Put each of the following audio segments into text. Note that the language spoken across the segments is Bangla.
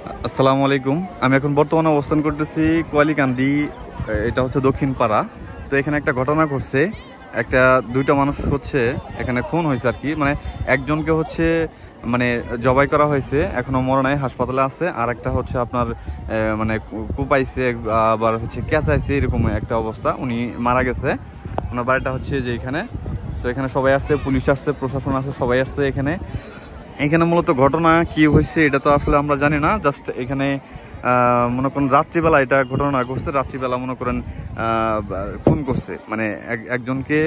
আসসালামু আলাইকুম। আমি এখন বর্তমানে অবস্থান করতেছি কোয়ালিকান্দি, এটা হচ্ছে দক্ষিণ পাড়া। তো এখানে একটা ঘটনা ঘটছে, দুইটা মানুষ হচ্ছে এখানে খুন হয়েছে আর কি। মানে একজনকে হচ্ছে মানে জবাই করা হয়েছে, এখনো মরে নাই, হাসপাতালে আছে। আর একটা হচ্ছে আপনার মানে কুপাইছে, আবার হচ্ছে কেঁচাইছে, এরকম একটা অবস্থা। উনি মারা গেছে। ওনার বাড়িটা হচ্ছে যে এখানে। তো এখানে সবাই আসছে, পুলিশ আসছে, প্রশাসন আসছে, সবাই আসছে এখানে। এখানে মূলত ঘটনা কি হয়েছে এটা তো আসলে আমরা জানি না। জাস্ট এখানে মনে করেন রাত্রিবেলা এটা ঘটনা ঘটছে। রাত্রিবেলা মনে করেন খুন করছে, মানে একজনকে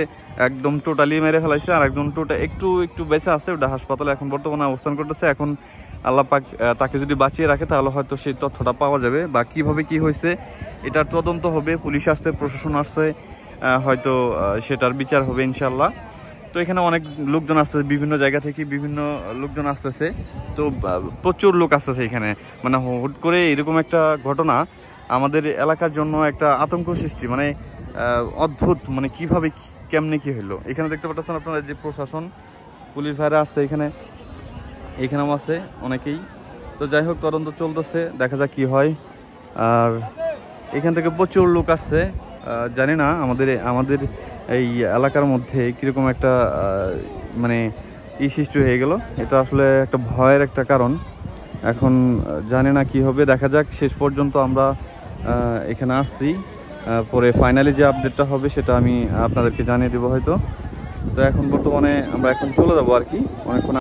একদম টোটালি মেরে ফেলাইছে, আর একজন একটু একটু বেঁচে আছে, ওটা হাসপাতালে এখন বর্তমানে অবস্থান করতেছে। এখন আল্লাহ পাক তাকে যদি বাঁচিয়ে রাখে তাহলে হয়তো সেই তথ্যটা পাওয়া যাবে, বা কিভাবে কি হয়েছে এটার তদন্ত হবে। পুলিশ আসছে, প্রশাসন আসছে, হয়তো সেটার বিচার হবে ইনশাল্লাহ। তো এখানে অনেক লোকজন আসতেছে, বিভিন্ন জায়গা থেকে বিভিন্ন লোকজন আসতেছে। তো প্রচুর লোক আসতেছে এখানে। মানে হুট করে এরকম একটা ঘটনা আমাদের এলাকার জন্য একটা আতঙ্ক সৃষ্টি, মানে অদ্ভুত, মানে কিভাবে কেমনে কি হলো। এখানে দেখতে পাচ্ছেন আপনারা যে প্রশাসন, পুলিশ ভাইরা আসছে এখানে, এখানেও আছে অনেকেই। তো যাই হোক, তদন্ত চলতেছে, দেখা যাক কি হয়। আর এখান থেকে প্রচুর লোক আসছে। জানি না আমাদের আমাদের এই এলাকার মধ্যে কীরকম একটা মানে সৃষ্টি হয়ে গেল। এটা আসলে একটা ভয়ের একটা কারণ। এখন জানি না কি হবে, দেখা যাক। শেষ পর্যন্ত আমরা এখানে আসছি, পরে ফাইনালি যে আপডেটটা হবে সেটা আমি আপনাদেরকে জানিয়ে দেবো হয়তো। তো এখন বর্তমানে আমরা এখন চলে যাবো আর কি, অনেকক্ষণ।